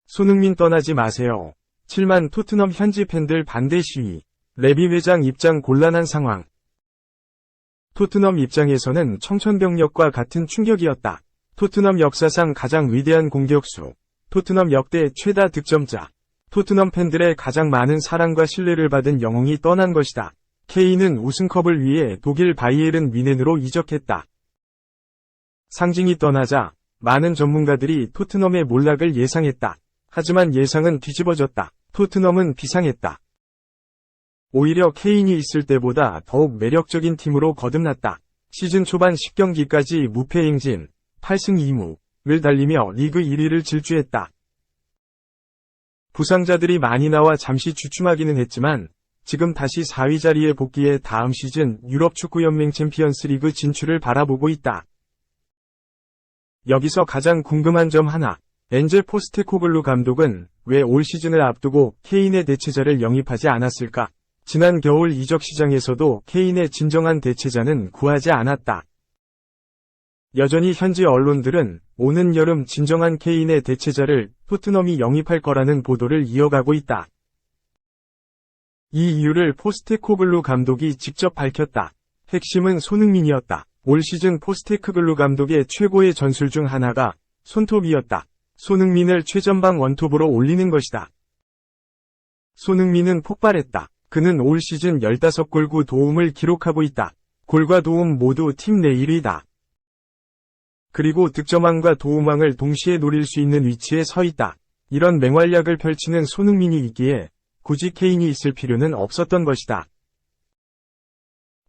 손흥민 떠나지 마세요. 7만 토트넘 현지 팬들 반대 시위. 레비 회장 입장 곤란한 상황. 토트넘 입장에서는 청천벽력과 같은 충격이었다. 토트넘 역사상 가장 위대한 공격수, 토트넘 역대 최다 득점자, 토트넘 팬들의 가장 많은 사랑과 신뢰를 받은 영웅이 떠난 것이다. 케인은 우승컵을 위해 독일 바이에른 뮌헨으로 이적했다. 상징이 떠나자 많은 전문가들이 토트넘의 몰락을 예상했다. 하지만 예상은 뒤집어졌다. 토트넘은 비상했다. 오히려 케인이 있을 때보다 더욱 매력적인 팀으로 거듭났다. 시즌 초반 10경기까지 무패 행진, 8승 2무를 달리며 리그 1위를 질주했다. 부상자들이 많이 나와 잠시 주춤하기는 했지만 지금 다시 4위 자리에 복귀해 다음 시즌 유럽축구연맹 챔피언스리그 진출을 바라보고 있다. 여기서 가장 궁금한 점 하나. 엔제 포스테코글루 감독은 왜 올 시즌을 앞두고 케인의 대체자를 영입하지 않았을까? 지난 겨울 이적 시장에서도 케인의 진정한 대체자는 구하지 않았다. 여전히 현지 언론들은 오는 여름 진정한 케인의 대체자를 토트넘이 영입할 거라는 보도를 이어가고 있다. 이 이유를 포스테코글루 감독이 직접 밝혔다. 핵심은 손흥민이었다. 올 시즌 포스테코글루 감독의 최고의 전술 중 하나가 손톱이었다. 손흥민을 최전방 원톱으로 올리는 것이다. 손흥민은 폭발했다. 그는 올 시즌 15골 9도움을 기록하고 있다. 골과 도움 모두 팀 내 1위다. 그리고 득점왕과 도움왕을 동시에 노릴 수 있는 위치에 서 있다. 이런 맹활약을 펼치는 손흥민이 있기에 굳이 케인이 있을 필요는 없었던 것이다.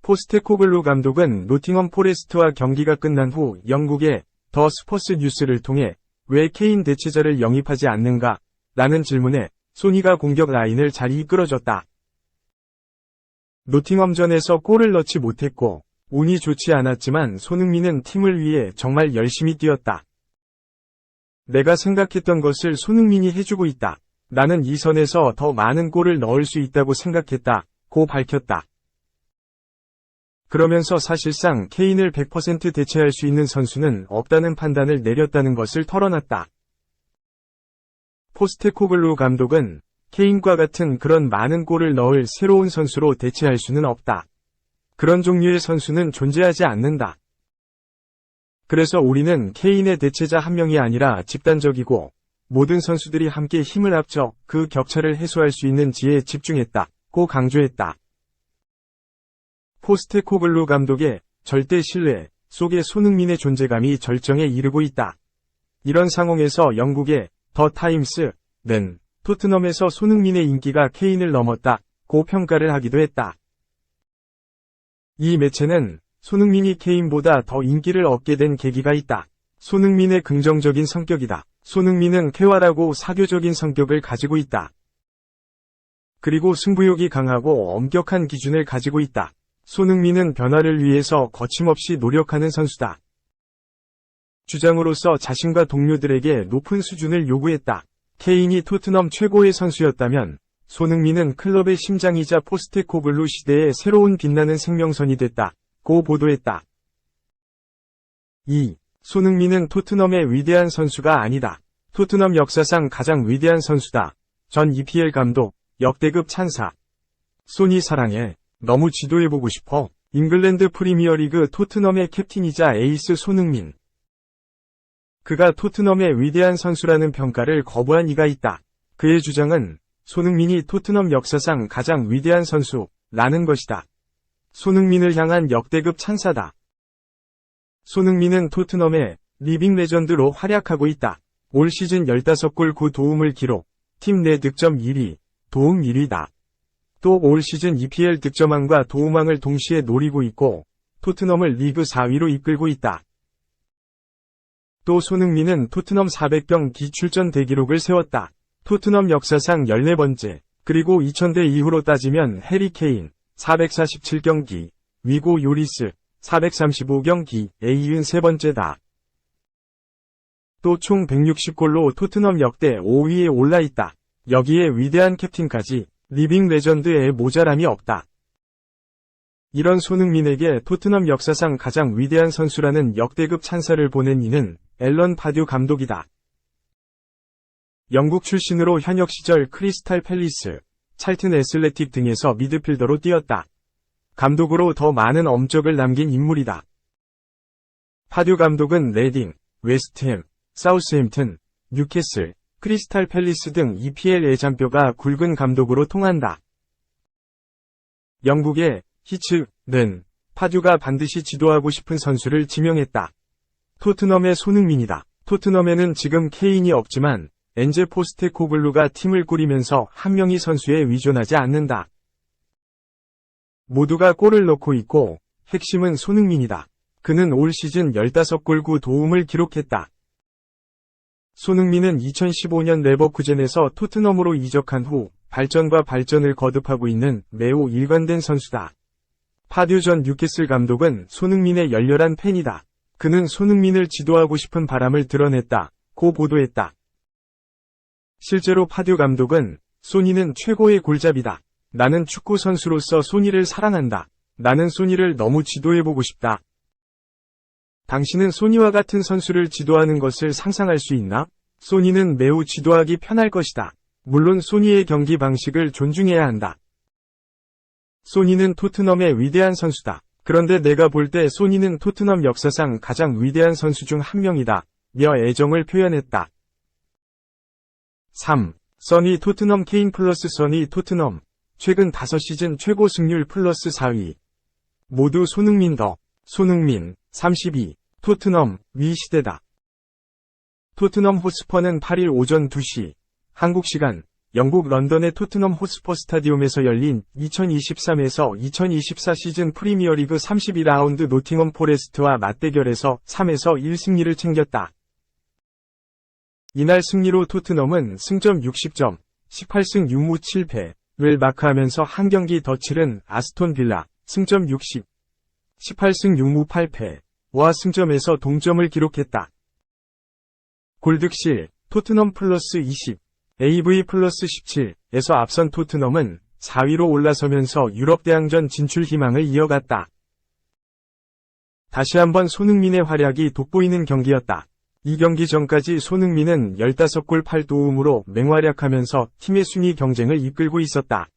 포스테코글루 감독은 노팅엄 포레스트와 경기가 끝난 후 영국의 더 스포츠 뉴스를 통해 왜 케인 대체자를 영입하지 않는가? 라는 질문에 소니가 공격 라인을 잘 이끌어줬다. 노팅엄전에서 골을 넣지 못했고 운이 좋지 않았지만 손흥민은 팀을 위해 정말 열심히 뛰었다. 내가 생각했던 것을 손흥민이 해주고 있다. 나는 이 선에서 더 많은 골을 넣을 수 있다고 생각했다. 고 밝혔다. 그러면서 사실상 케인을 100% 대체할 수 있는 선수는 없다는 판단을 내렸다는 것을 털어놨다. 포스테코글루 감독은 케인과 같은 그런 많은 골을 넣을 새로운 선수로 대체할 수는 없다. 그런 종류의 선수는 존재하지 않는다. 그래서 우리는 케인의 대체자 한 명이 아니라 집단적이고 모든 선수들이 함께 힘을 합쳐 그 격차를 해소할 수 있는 지혜에 집중했다.고 강조했다. 포스테코글루 감독의 절대 신뢰 속에 손흥민의 존재감이 절정에 이르고 있다. 이런 상황에서 영국의 더 타임스는 토트넘에서 손흥민의 인기가 케인을 넘었다고 평가를 하기도 했다. 이 매체는 손흥민이 케인보다 더 인기를 얻게 된 계기가 있다. 손흥민의 긍정적인 성격이다. 손흥민은 쾌활하고 사교적인 성격을 가지고 있다. 그리고 승부욕이 강하고 엄격한 기준을 가지고 있다. 손흥민은 변화를 위해서 거침없이 노력하는 선수다. 주장으로서 자신과 동료들에게 높은 수준을 요구했다. 케인이 토트넘 최고의 선수였다면 손흥민은 클럽의 심장이자 포스테코글루 시대의 새로운 빛나는 생명선이 됐다고 보도했다. 2. 손흥민은 토트넘의 위대한 선수가 아니다. 토트넘 역사상 가장 위대한 선수다. 전 EPL 감독, 역대급 찬사. 소니 사랑해. 너무 지도해보고 싶어. 잉글랜드 프리미어리그 토트넘의 캡틴이자 에이스 손흥민. 그가 토트넘의 위대한 선수라는 평가를 거부한 이가 있다. 그의 주장은 손흥민이 토트넘 역사상 가장 위대한 선수라는 것이다. 손흥민을 향한 역대급 찬사다. 손흥민은 토트넘의 리빙 레전드로 활약하고 있다. 올 시즌 15골 9도움을 기록, 팀 내 득점 1위, 도움 1위다. 또 올 시즌 EPL 득점왕과 도움왕을 동시에 노리고 있고 토트넘을 리그 4위로 이끌고 있다. 또 손흥민은 토트넘 400경기 출전 대기록을 세웠다. 토트넘 역사상 14번째, 그리고 2000대 이후로 따지면 해리 케인 447경기, 위고 요리스 435경기에 이은 세 번째다. 또 총 160골로 토트넘 역대 5위에 올라 있다. 여기에 위대한 캡틴까지 리빙 레전드에 모자람이 없다. 이런 손흥민에게 토트넘 역사상 가장 위대한 선수라는 역대급 찬사를 보낸 이는 앨런 파듀 감독이다. 영국 출신으로 현역 시절 크리스탈 팰리스, 찰튼 애슬레틱 등에서 미드필더로 뛰었다. 감독으로 더 많은 업적을 남긴 인물이다. 파듀 감독은 레딩, 웨스트햄, 사우스햄튼, 뉴캐슬, 크리스탈 팰리스 등 EPL 애잔뼈가 굵은 감독으로 통한다. 영국의 히츠는 파듀가 반드시 지도하고 싶은 선수를 지명했다. 토트넘의 손흥민이다. 토트넘에는 지금 케인이 없지만 엔제 포스테코글루가 팀을 꾸리면서 한 명의 선수에 의존하지 않는다. 모두가 골을 넣고 있고 핵심은 손흥민이다. 그는 올 시즌 15골 9도움을 기록했다. 손흥민은 2015년 레버쿠젠에서 토트넘으로 이적한 후 발전과 발전을 거듭하고 있는 매우 일관된 선수다. 파듀 전 뉴캐슬 감독은 손흥민의 열렬한 팬이다. 그는 손흥민을 지도하고 싶은 바람을 드러냈다고 보도했다. 실제로 파듀 감독은 소니는 최고의 골잡이다. 나는 축구 선수로서 소니를 사랑한다. 나는 소니를 너무 지도해보고 싶다. 당신은 소니와 같은 선수를 지도하는 것을 상상할 수 있나? 소니는 매우 지도하기 편할 것이다. 물론 소니의 경기 방식을 존중해야 한다. 소니는 토트넘의 위대한 선수다. 그런데 내가 볼 때 소니는 토트넘 역사상 가장 위대한 선수 중 한 명이다. 며 애정을 표현했다. 3. 써니 토트넘 케인 플러스 써니 토트넘. 최근 5시즌 최고 승률 플러스 4위. 모두 손흥민 더. 손흥민, 32. 토트넘, 위 시대다. 토트넘 호스퍼는 8일 오전 2시, 한국 시간, 영국 런던의 토트넘 호스퍼 스타디움에서 열린 2023에서 2024 시즌 프리미어리그 32라운드 노팅엄 포레스트와 맞대결에서 3에서 1 승리를 챙겼다. 이날 승리로 토트넘은 승점 60점, 18승 6무 7패를 마크하면서 한 경기 더 치른 아스톤 빌라, 승점 60, 18승 6무 8패와 승점에서 동점을 기록했다. 골득실, 토트넘 플러스 20, AV 플러스 17에서 앞선 토트넘은 4위로 올라서면서 유럽 대항전 진출 희망을 이어갔다. 다시 한번 손흥민의 활약이 돋보이는 경기였다. 이 경기 전까지 손흥민은 15골 8도움으로 맹활약하면서 팀의 순위 경쟁을 이끌고 있었다.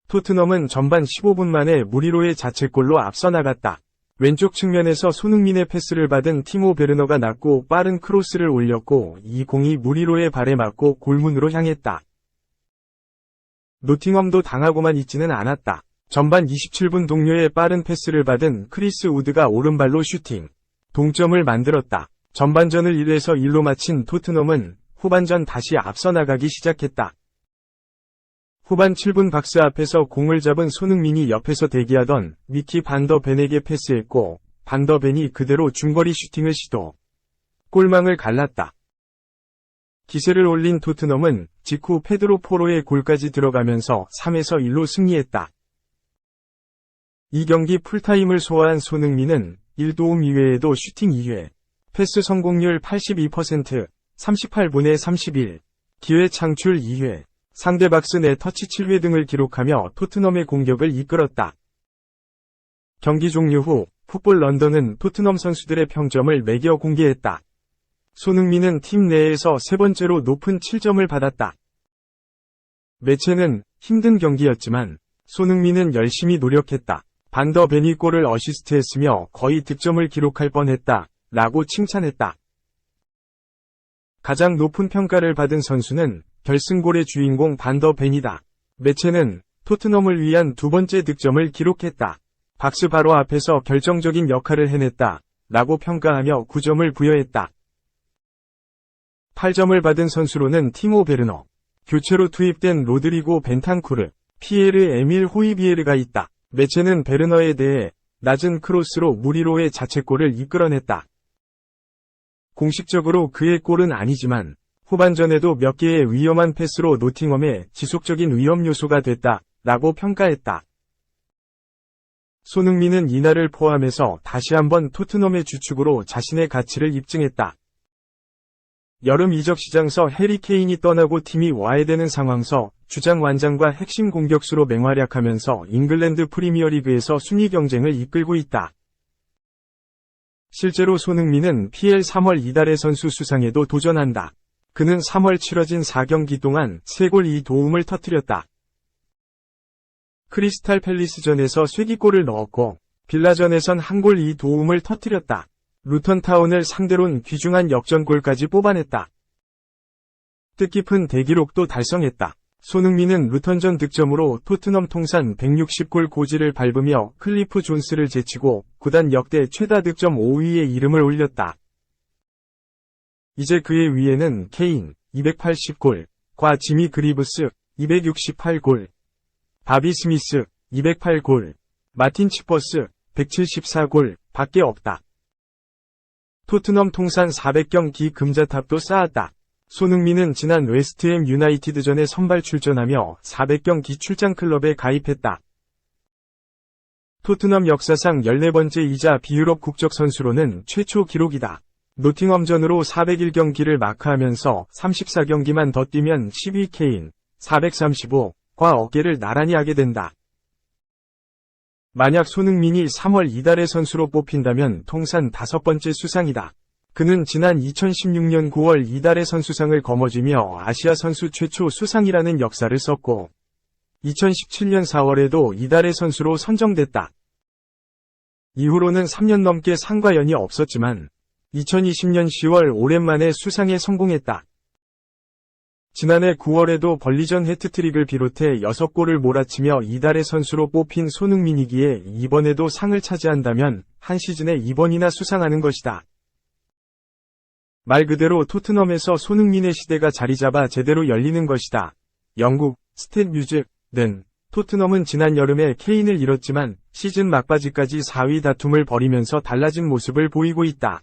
토트넘은 전반 15분 만에 무리로의 자책골로 앞서 나갔다. 왼쪽 측면에서 손흥민의 패스를 받은 티모 베르너가 낮고 빠른 크로스를 올렸고 이 공이 무리로의 발에 맞고 골문으로 향했다. 노팅엄도 당하고만 있지는 않았다. 전반 27분 동료의 빠른 패스를 받은 크리스 우드가 오른발로 슈팅. 동점을 만들었다. 전반전을 1에서 1로 마친 토트넘은 후반전 다시 앞서 나가기 시작했다. 후반 7분 박스 앞에서 공을 잡은 손흥민이 옆에서 대기하던 미키 반더 벤에게 패스했고 반더 벤이 그대로 중거리 슈팅을 시도. 골망을 갈랐다. 기세를 올린 토트넘은 직후 페드로 포로의 골까지 들어가면서 3에서 1로 승리했다. 이 경기 풀타임을 소화한 손흥민은 1도움 이외에도 슈팅 2회, 패스 성공률 82%, 38분에 31, 기회 창출 2회, 상대 박스 내 터치 7회 등을 기록하며 토트넘의 공격을 이끌었다. 경기 종료 후 풋볼 런던은 토트넘 선수들의 평점을 매겨 공개했다. 손흥민은 팀 내에서 세 번째로 높은 7점을 받았다. 매체는 힘든 경기였지만 손흥민은 열심히 노력했다. 반더 벤이 골을 어시스트했으며 거의 득점을 기록할 뻔했다. 라고 칭찬했다. 가장 높은 평가를 받은 선수는 결승골의 주인공 반더 벤이다. 매체는 토트넘을 위한 두 번째 득점을 기록했다. 박스 바로 앞에서 결정적인 역할을 해냈다. 라고 평가하며 9점을 부여했다. 8점을 받은 선수로는 티모 베르너, 교체로 투입된 로드리고 벤탄쿠르, 피에르 에밀 호이비에르가 있다. 매체는 베르너에 대해 낮은 크로스로 무리로의 자책골을 이끌어냈다. 공식적으로 그의 골은 아니지만 후반전에도 몇 개의 위험한 패스로 노팅엄의 지속적인 위험 요소가 됐다. 라고 평가했다. 손흥민은 이날을 포함해서 다시 한번 토트넘의 주축으로 자신의 가치를 입증했다. 여름 이적 시장서 해리 케인이 떠나고 팀이 와야 되는 상황서 주장 완장과 핵심 공격수로 맹활약하면서 잉글랜드 프리미어리그에서 순위 경쟁을 이끌고 있다. 실제로 손흥민은 PL 3월 이달의 선수 수상에도 도전한다. 그는 3월 치러진 4경기 동안 3골 2도움을 터뜨렸다. 크리스탈 팰리스전에서 쐐기골을 넣었고 빌라전에선 1골 2도움을 터뜨렸다. 루턴타운을 상대로는 귀중한 역전골까지 뽑아냈다. 뜻깊은 대기록도 달성했다. 손흥민은 루턴전 득점으로 토트넘 통산 160골 고지를 밟으며 클리프 존스를 제치고 구단 역대 최다 득점 5위에 이름을 올렸다. 이제 그의 위에는 케인 280골과 지미 그리브스 268골, 바비 스미스 208골, 마틴 치퍼스 174골 밖에 없다. 토트넘 통산 400경기 금자탑도 쌓았다. 손흥민은 지난 웨스트햄 유나이티드전에 선발 출전하며 400경기 출장 클럽에 가입했다. 토트넘 역사상 14번째이자 비유럽 국적 선수로는 최초 기록이다. 노팅엄전으로 401경기를 마크하면서 34경기만 더 뛰면 10위 케인 435과 어깨를 나란히 하게 된다. 만약 손흥민이 3월 이달의 선수로 뽑힌다면 통산 5번째 수상이다. 그는 지난 2016년 9월 이달의 선수상을 거머쥐며 아시아 선수 최초 수상이라는 역사를 썼고 2017년 4월에도 이달의 선수로 선정됐다. 이후로는 3년 넘게 상과 연이 없었지만 2020년 10월 오랜만에 수상에 성공했다. 지난해 9월에도 벌리전 해트트릭을 비롯해 6골을 몰아치며 이달의 선수로 뽑힌 손흥민이기에 이번에도 상을 차지한다면 한 시즌에 2번이나 수상하는 것이다. 말 그대로 토트넘에서 손흥민의 시대가 자리잡아 제대로 열리는 것이다. 영국 스탯뮤즈는 토트넘은 지난 여름에 케인을 잃었지만 시즌 막바지까지 4위 다툼을 벌이면서 달라진 모습을 보이고 있다.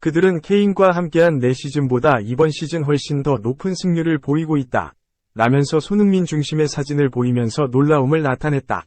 그들은 케인과 함께한 4시즌보다 이번 시즌 훨씬 더 높은 승률을 보이고 있다. 라면서 손흥민 중심의 사진을 보이면서 놀라움을 나타냈다.